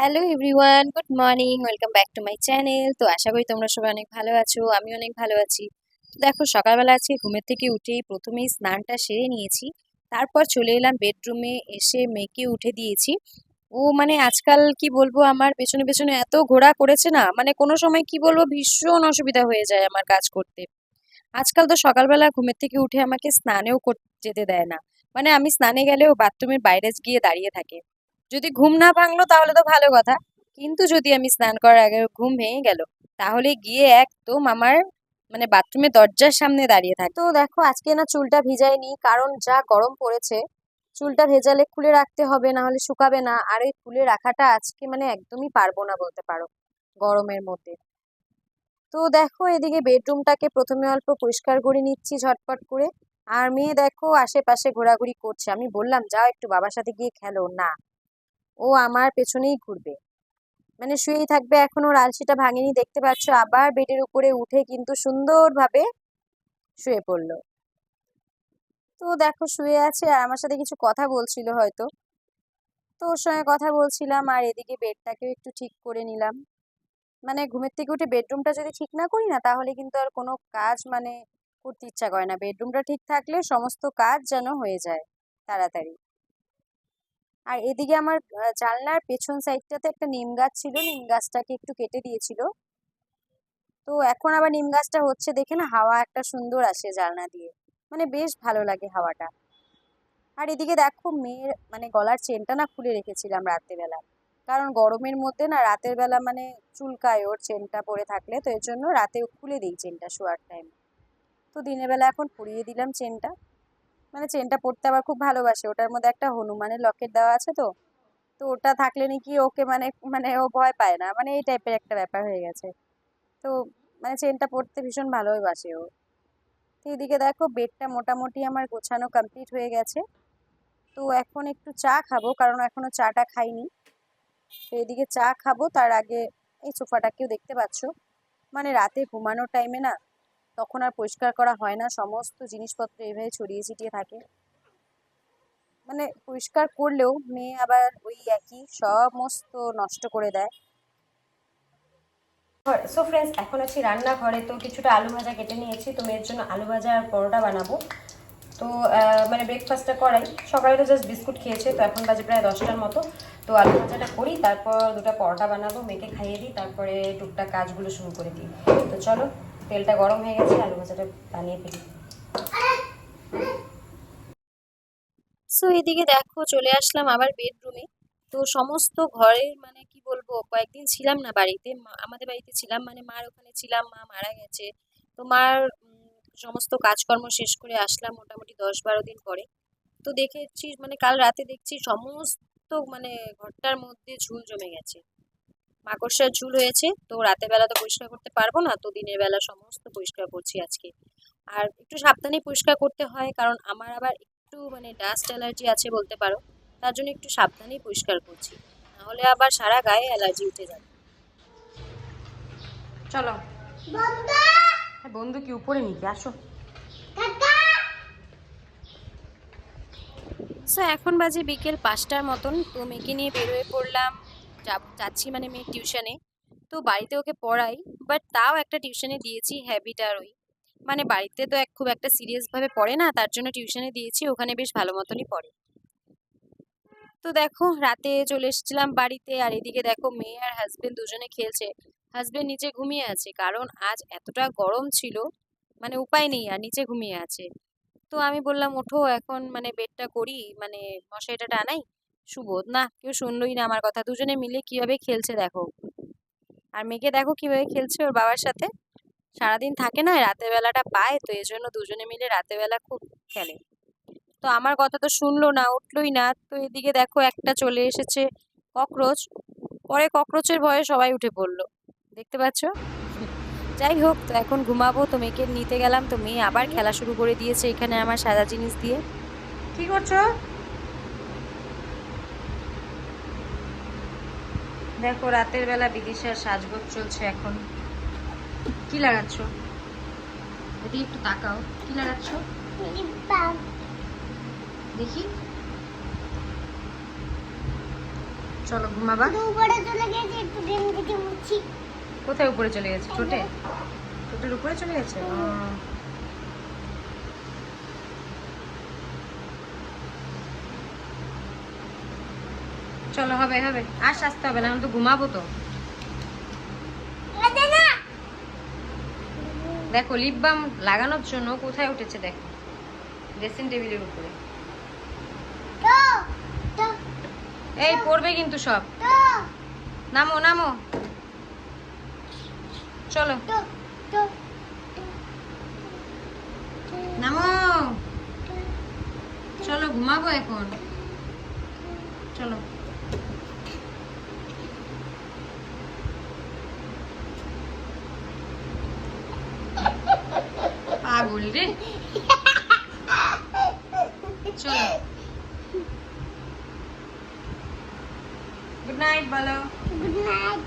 Hello everyone, good morning, welcome back to my channel. তো আশা করি তোমরা সবাই অনেক ভালো আছো, আমি অনেক ভালো আছি। তো দেখো, সকালবেলা আজকে ঘুমের থেকে উঠেই প্রথমেই স্নানটা সেরে নিয়েছি। তারপর চলে এলাম বেডরুমে, এসে মেয়েকে উঠে দিয়েছি। ও মানে আজকাল কি বলবো, আমার পেছনে পেছনে এত ঘোরা করেছে না, মানে কোনো সময় কি বলবো, ভীষণ অসুবিধা হয়ে যায় আমার কাজ করতে। আজকাল তো সকালবেলা ঘুমের থেকে উঠে আমাকে স্নানেও যেতে দেয় না। মানে আমি স্নানে গেলেও বাথরুমের বাইরে গিয়ে দাঁড়িয়ে থাকে। যদি ঘুম না ভাঙলো তাহলে তো ভালো কথা, কিন্তু যদি আমি স্নান করার আগে ঘুম ভেঙে গেল, তাহলে গিয়ে একদম আমার মানে বাথরুমের দরজার সামনে দাঁড়িয়ে থাকে। তো দেখো, আজকে না চুলটা ভিজাইনি, কারণ যা গরম পড়েছে। চুলটা ভেজালে খুলে রাখতে হবে, না হলে শুকাবে না। আর এই খুলে রাখাটা আজকে মানে একদমই পারবো না বলতে পারো, গরমের মধ্যে। তো দেখো, এদিকে বেডরুমটাকে প্রথমে অল্প পরিষ্কার করে নিচ্ছি ঝটপট করে। আর মেয়ে দেখো আশেপাশে ঘোরাঘুরি করছে, আমি বললাম যাও একটু বাবার সাথে গিয়ে খেলো, না, ও আমার পেছনেই ঘুরবে। মানে শুয়েই থাকবে, এখন ওর আলসিটা ভাঙেনি, দেখতে পাচ্ছ, আবার বেডের উপরে উঠে কিন্তু সুন্দরভাবে শুয়ে পড়লো। তো দেখো শুয়ে আছে আর আমার সাথে কিছু কথা বলছিল হয়তো। তো ওর সঙ্গে কথা বলছিলাম, আর এদিকে বেডটাকেও একটু ঠিক করে নিলাম। মানে ঘুমের থেকে উঠে বেডরুমটা যদি ঠিক না করি না, তাহলে কিন্তু আর কোনো কাজ মানে করতে ইচ্ছা করে না। বেডরুমটা ঠিক থাকলে সমস্ত কাজ যেন হয়ে যায় তাড়াতাড়ি। আর এদিকে আমার জানলার পেছন সাইডটাতে একটা নিম গাছ ছিল, নিম গাছটাকে একটু কেটে দিয়েছিল। তো এখন আবার নিম গাছটা হচ্ছে দেখে না, হাওয়া একটা সুন্দর আসে জানলা দিয়ে, মানে বেশ ভালো লাগে হাওয়াটা। আর এদিকে দেখো, মেয়ের মানে গলার চেনটা না খুলে রেখেছিলাম রাতের বেলা, কারণ গরমের মধ্যে না রাতের বেলা মানে চুলকায় ওর চেনটা পরে থাকলে, তো এর জন্য রাতে খুলে দিই চেনটা শোয়ার টাইম। তো দিনের বেলা এখন পরিয়ে দিলাম চেনটা। মানে চেনটা পরতে আবার খুব ভালোবাসে, ওটার মধ্যে একটা হনুমানের লকেট দেওয়া আছে। তো তো ওটা থাকলে নাকি ওকে মানে মানে ও ভয় পায় না, মানে এই টাইপের একটা ব্যাপার হয়ে গেছে। তো মানে চেনটা পরতে ভীষণ ভালোবাসে ও। তো এদিকে দেখো, বেডটা মোটামুটি আমার গোছানো কমপ্লিট হয়ে গেছে। তো এখন একটু চা খাবো, কারণ এখনো চাটা খাইনি। তো এদিকে চা খাবো তার আগে এই সোফাটাকেও দেখতে পাচ্ছো, মানে রাতে ঘুমানোর টাইমে না, তখন আর পরিষ্কার করা হয় না, সমস্ত জিনিসপত্র এইভাবে ছড়িয়ে ছিটিয়ে থাকে। মানে পরিষ্কার করলেও মেয়ে আবার ওই একই সমস্ত নষ্ট করে দেয়। সো ফ্রেন্ডস, এখন আছি রান্নাঘরে। তো কিছুটা আলু ভাজা কেটে নিয়েছি, তো মেয়ের জন্য আলু ভাজা আর পরোটা বানাবো। তো মানে ব্রেকফাস্টটা করাই, সকালে তো জাস্ট বিস্কুট খেয়েছে, তো এখন বাজে প্রায় 10টার মতো। তো আলু ভাজাটা করি, তারপর দুটো পরোটা বানাবো, মেয়েকে খাইয়ে দিই, তারপরে টুকটাক কাজগুলো শুরু করে দিই। তো চলো, তেলটা গরম হয়ে গেছে, আলু ভাজাটা বানিয়ে ফেলি। সো এদিকে দেখো, চলে আসলাম আবার বেডরুমে। তো সমস্ত ঘরের মানে কি বলবো, কয়েকদিন ছিলাম না বাড়িতে, আমাদের বাড়িতে ছিলাম, মানে মার ওখানে ছিলাম, মা মারা গেছে। তো মার সমস্ত কাজকর্ম শেষ করে আসলাম মোটামুটি 10-12 দিন পরে। তো দেখেছি মানে কাল রাতে দেখছি সমস্ত মানে ঘরটার মধ্যে ঝুল জমে গেছে, মাকড়সার ঝুল হয়েছে। তো রাতের বেলা তো পরিষ্কার করতে পারবো না, তো দিনের বেলা সমস্ত পরিষ্কার করছি আজকে। আর একটু সাবধানে পরিষ্কার করতে হয়, কারণ আমার আবার একটু মানে ডাস্ট অ্যালার্জি আছে বলতে পারো, তার জন্য একটু সাবধানেই পরিষ্কার করছি, নাহলে আবার সারা গায়ে অ্যালার্জি উঠে যাবে। চলো, হ্যাঁ বন্ধু কি উপরে নিতে আসো। সো এখন বাজে বিকেল 5টার মতন, তো মেয়েকে নিয়ে বেরোয় পড়লাম। যাচ্ছি মানে মেয়ের টিউশনে। তো বাড়িতে ওকে পড়াই, বাট তাও একটা টিউশনে দিয়েছি হ্যাবিট আর ওই, মানে বাড়িতে তো খুব একটা সিরিয়াস ভাবে পড়ে না, তার জন্য টিউশনে দিয়েছি, ওখানে বেশ ভালো মতনই পড়ে। তো দেখো, রাতে চলে এসেছিলাম বাড়িতে, আর এদিকে দেখো মেয়ে আর হাজবেন্ড দুজনে খেলছে। হাজবেন্ড নিচে ঘুমিয়ে আছে, কারণ আজ এতটা গরম ছিল, মানে উপায় নেই, আর নিচে ঘুমিয়ে আছে। তো আমি বললাম ওঠো এখন মানে বেডটা করি, মানে মশারিটা টানাই, সুবোধ না, কেউ শুনলোই না আমার কথা, দুজনে মিলে কিভাবে খেলছে দেখো। আর মেয়েকে দেখো কিভাবে খেলছে ওর বাবার সাথে, সারাদিন থাকে না, রাতের বেলাটা পায়, তো এই জন্য দুজনে মিলে রাতের বেলা খুব খেলে। তো আমার কথা তো শুনলো না, উঠলোই না। তো এদিকে দেখো একটা চলে এসেছে ককরোচ, পরে ককরোচের ভয়ে সবাই উঠে পড়লো, দেখতে পাচ্ছ। যাই হোক, তো এখন ঘুমাবো, তো মেয়েকে নিতে গেলাম, তো মেয়ে আবার খেলা শুরু করে দিয়েছে এখানে আমার সাদা জিনিস দিয়ে। কি করছো? দেখো রাতের বেলা বিদিশার সাজগোজ চলছে এখন। কি লাগাচ্ছ? এদিকে একটু তাকাও, কি লাগাচ্ছ দেখি। চলো ঘুমাবা। উপরে চলে গেছে, একটু ড্রেন থেকে মুছি। কোথায় উপরে চলে গেছে? চোটে? চোটের উপরে চলে গেছে? চলো হবে হবে, আর আসতে হবে না, আমি তো ঘুমাবো তো। দেখো লিপ বাম লাগানোর জন্য কোথায় উঠেছে দেখো, ড্রেসিং টেবিলের উপরে। এই পড়বে কিন্তু সব। নামো নামো, চলো নামো, চলো ঘুমাবো এখন, চলো। পাগল রে, চলো। গুড নাইট বলো। Good night.